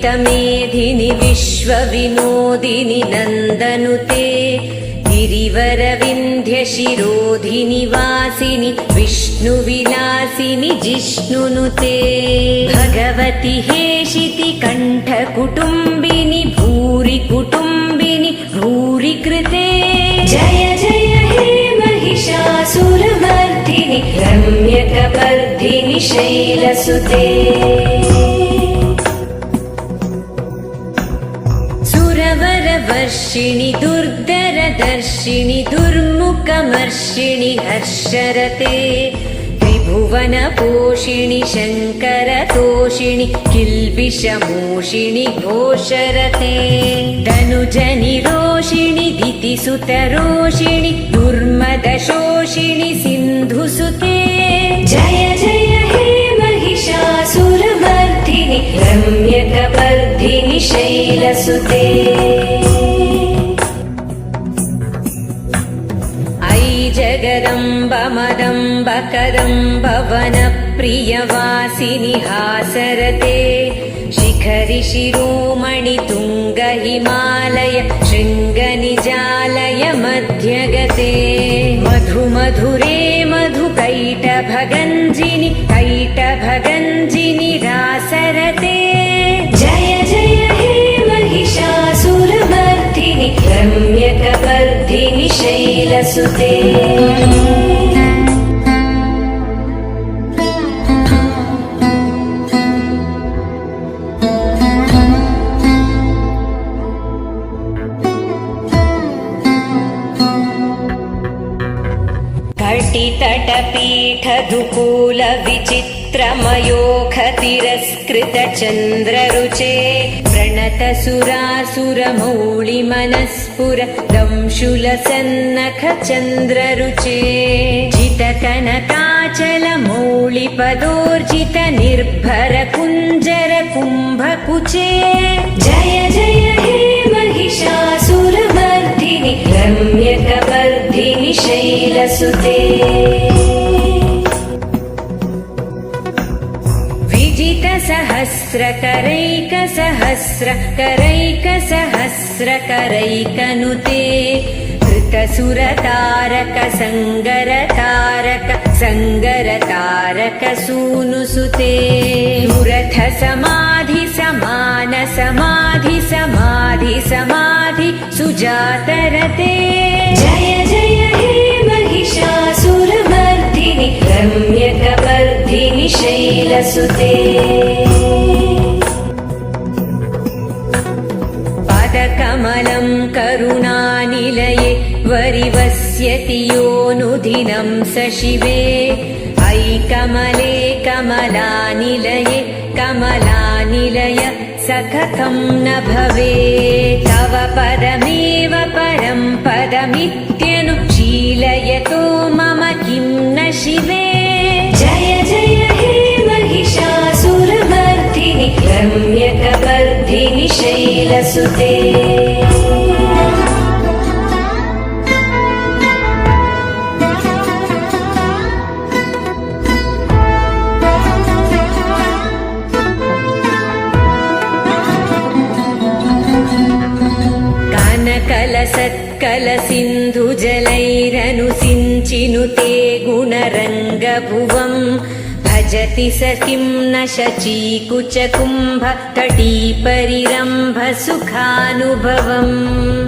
विदितमेधिनि विश्वविनोदिनि नन्दनुते गिरिवरविन्ध्यशिरोधिनि वासिनि विष्णुविलासिनि जिष्णुनुते भगवति हेशिति कण्ठकुटुम्बिनि भूरि कुटुम्बिनि भूरि कृते जय जय हे महिषासुरमर्दिनि रम्यकपर्दिनि शैलसुते सुरवरवर्षिणि दुर्धरदर्शिनि दुर्मुखमर्षिणि हर्षरते त्रिभुवनपोषिणि शङ्करतोषिणि किल्बिषमोषिणि घोषरते धनुजनिरोषिणि दितिसुतरोषिणि दुर्मदशोषिणि सिन्धुसुते जय जय हे महिषासुरमर्दिनि रम्यकपर्दिनि शैलसुते जगदम्ब मदम्ब कदम्ब वनप्रियवासिनि हासरते शिखरि शिरोमणि तुङ्ग हिमालय शृङ्गनिजालय मध्यगते मधुमधुरे मधुकैटभगञ्जिनि कैटभगञ्जिनि रासरते जय जय हे महिषासुरमर्दिनि रम्यकपर्दिनि शैलसुते घटितटपीठधुकूलविचित्रमयोखतिरस्कृतचन्द्ररुचे प्रणतसुरासुरमौळिमनस्फुर दंशुलसन्नखचन्द्ररुचे जितकनकाचलमौळिपदोर्जित निर्भर कुञ्जर कुम्भकुचे जय जय हे महिषासुरमर्दिनि रम्यकपर्दिनि शैलसुते सहस्रकरैकसहस्रकरैकसहस्रकरैकनुते कृतसुरतारक संगरतारक संगरतारक सूनुसुते सुरथ समाधि समान समाधि समाधि समाधि सुजातरते जय जय हे महिषासुरमर्दिनि रम्यकपर्दिनि शैलसुते पदकमलं करुणानिलये वरिवस्यति योऽनुदिनं स शिवे ऐकमले कमलानिलये कमलानिलय स कथं न भवेत् तव पदमेव परं पदमित्यनुशीलयतो मम किं न शिवे जय जय हे महिषासुरमर्दिनि रम्यकपर्दिनि शैलसुते कलसिन्धुजलैरनुसिञ्चिनुते गुणरङ्गभुवम् भजति स किं न शचीकुचकुम्भ तटीपरिरम्भ सुखानुभवम्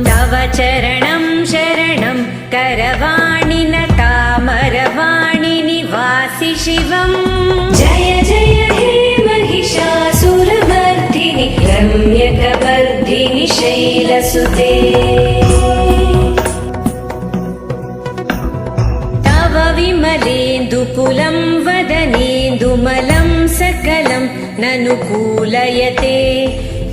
तव चरणं शरणं करवाणि न तामरवाणि निवासि शिवम् जय जय हे महिषासुरमर्दिनि रम्यकपर्दिनि शैलसुते तव विमलेन्दुकुलं वदनेन्दुमलं सकलं ननुकूलयते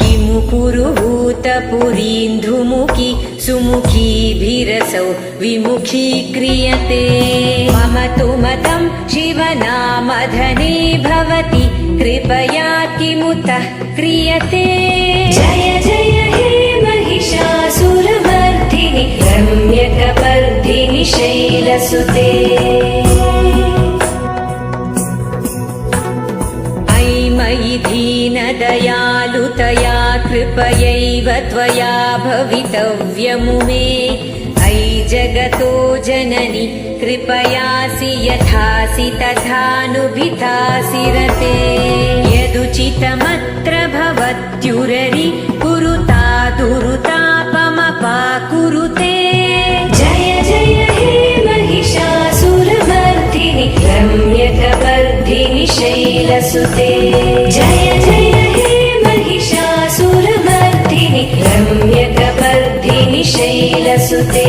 किमु पुरुहूतपुरीन्धुमुखि सुमुखीभिरसौ विमुखीक्रियते मम तु मतं शिवनामधने भवति कृपया किमुतः क्रियते जय जय हे महिषासुरमर्दिनि रम्यकपर्दिनि शैलसुते मयि दीनदयालुतया त्वया भवितव्यमुमे अयि जगतो जननि कृपयासि यथासि तथानुभितासि रते यदुचितमत्र भवत्युररि कुरुता दुरुतापमपाकुरुते जय जय हे महिषासुरमर्दिनि रम्यकवर्धिनि शैलसुते जय जय हे महिषासुरमर्दिनि रम्यकवर्धिनि शैलसुते